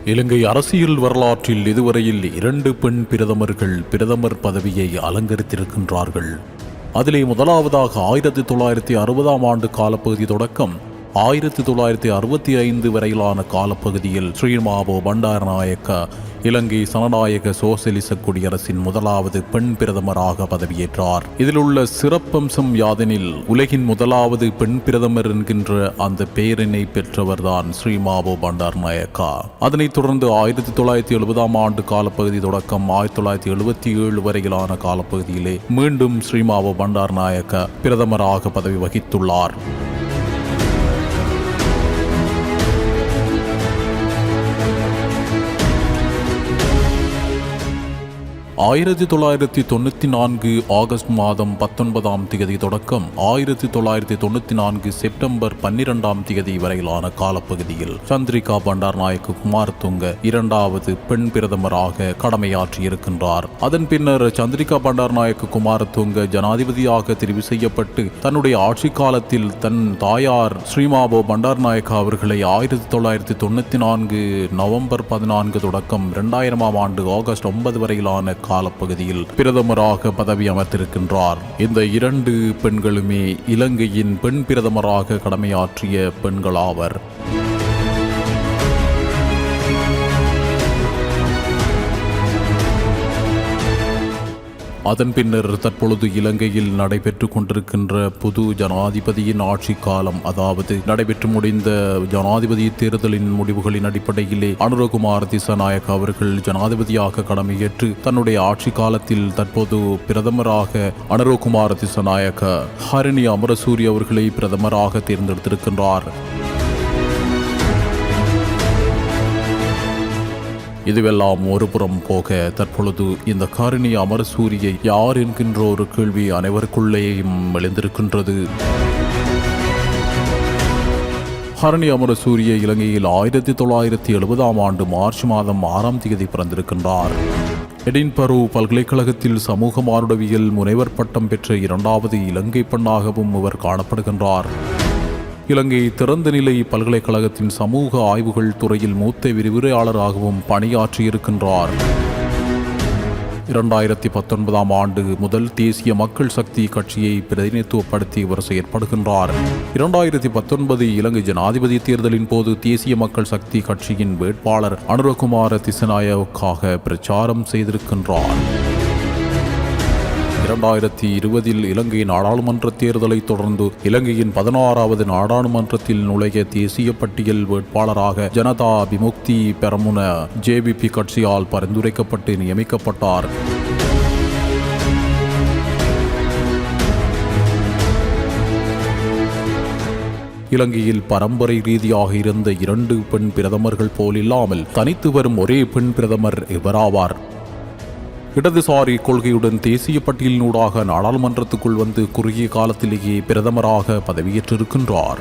இலங்கை அரசியல் வரலாற்றில் இதுவரையில் 2 பெண் பிரதமர்கள் பிரதமர் பதவியை அலங்கரித்திருக்கின்றார்கள். அதிலே முதலாவதாக 1960ஆம் ஆண்டு காலப்பகுதி தொடக்கம் 1965 வரையிலான காலப்பகுதியில் ஸ்ரீமாவோ பண்டாரநாயக்க இலங்கை சனநாயக சோசலிச குடியரசின் முதலாவது பெண் பிரதமராக பதவியேற்றார். இதில் உள்ள சிறப்பம்சம் யாதெனில் உலகின் முதலாவது பெண் பிரதமர் என்கின்ற அந்த பெயரினை பெற்றவர்தான் ஸ்ரீமாவோ பண்டாரநாயக்கா. அதனைத் தொடர்ந்து 1970ஆம் ஆண்டு காலப்பகுதி தொடக்கம் 1977 வரையிலான காலப்பகுதியிலே மீண்டும் ஸ்ரீமாவோ பண்டாரநாயக்க பிரதமராக பதவி வகித்துள்ளார். 1994 ஆகஸ்ட் மாதம் 19ஆம் தேதி தொடக்கம் 1994 செப்டம்பர் 12ஆம் தேதி வரையிலான காலப்பகுதியில் சந்திரிகா பண்டாரநாயக்க குமாரதுங்க இரண்டாவது பெண் பிரதமராக கடமையாற்றியிருக்கின்றார். அதன் பின்னர் சந்திரிகா பண்டாரநாயக்க குமாரதுங்க ஜனாதிபதியாக தெரிவு செய்யப்பட்டு தன்னுடைய ஆட்சி காலத்தில் தன் தாயார் ஸ்ரீமாவோ பண்டாரநாயக்கா அவர்களை 1994 நவம்பர் 14 தொடக்கம் 2000ஆம் ஆண்டு ஆகஸ்ட் 9 வரையிலான காலப்பகுதியில் பிரதமராக பதவி அமர்த்திருக்கின்றார். இந்த 2 பெண்களுமே இலங்கையின் பெண் பிரதமராக கடமையாற்றிய பெண்களாவர். அதன் பின்னர் தற்பொழுது இலங்கையில் நடைபெற்று கொண்டிருக்கின்ற புது ஜனாதிபதியின் ஆட்சி காலம், அதாவது நடைபெற்று முடிந்த ஜனாதிபதி தேர்தலின் முடிவுகளின் அடிப்படையிலே அனுரகுமார திசாநாயக்க அவர்கள் ஜனாதிபதியாக கடமையேற்று தன்னுடைய ஆட்சி காலத்தில் தற்போது பிரதமராக அனுரகுமார திசாநாயக்க ஹரிணி அமரசூரிய அவர்களை பிரதமராக தேர்ந்தெடுத்திருக்கின்றார். இதுவெல்லாம் ஒருபுறம் போக தற்பொழுது இந்த ஹரிணி அமரசூரியை யார் என்கின்ற ஒரு கேள்வி அனைவருக்குள்ளேயும் எழுந்திருக்கின்றது. ஹரிணி அமரசூரிய இலங்கையில் 1970ஆம் ஆண்டு மார்ச் மாதம் 6ஆம் தேதி பிறந்திருக்கின்றார். எடின்பரோ பல்கலைக்கழகத்தில் சமூக மானுடவியல் முனைவர் பட்டம் பெற்ற 2வது இலங்கை பெண்ணாகவும் இவர் காணப்படுகின்றார். இலங்கை திறந்தநிலை பல்கலைக்கழகத்தின் சமூக ஆய்வுகள் துறையில் மூத்த விரிவுரையாளராகவும் பணியாற்றியிருக்கின்றார். 2019ஆம் ஆண்டு முதல் தேசிய மக்கள் சக்தி கட்சியை பிரதிநிதித்துவப்படுத்தி இவர் செயற்படுகின்றார். 2019 இலங்கை ஜனாதிபதி தேர்தலின் போது தேசிய மக்கள் சக்தி கட்சியின் வேட்பாளர் அனுரகுமார திசாநாயக்காக பிரச்சாரம் செய்திருக்கின்றார். 2020 இலங்கை நாடாளுமன்ற தேர்தலை தொடர்ந்து இலங்கையின் 16வது நாடாளுமன்றத்தில் நுழைய தேசிய பட்டியல் வேட்பாளராக ஜனதா விமுக்தி பெரமுன JVP கட்சியால் பரிந்துரைக்கப்பட்டு நியமிக்கப்பட்டார். இலங்கையில் பரம்பரை ரீதியாக இருந்த 2 பெண் பிரதமர்கள் போலில்லாமல் தனித்து வரும் ஒரே பெண் பிரதமர் இவராவார். இடதுசாரி கொள்கையுடன் தேசிய பட்டியலினூடாக நாடாளுமன்றத்துக்குள் வந்து குறுகிய காலத்திலேயே பிரதமராக பதவியேற்றிருக்கின்றார்.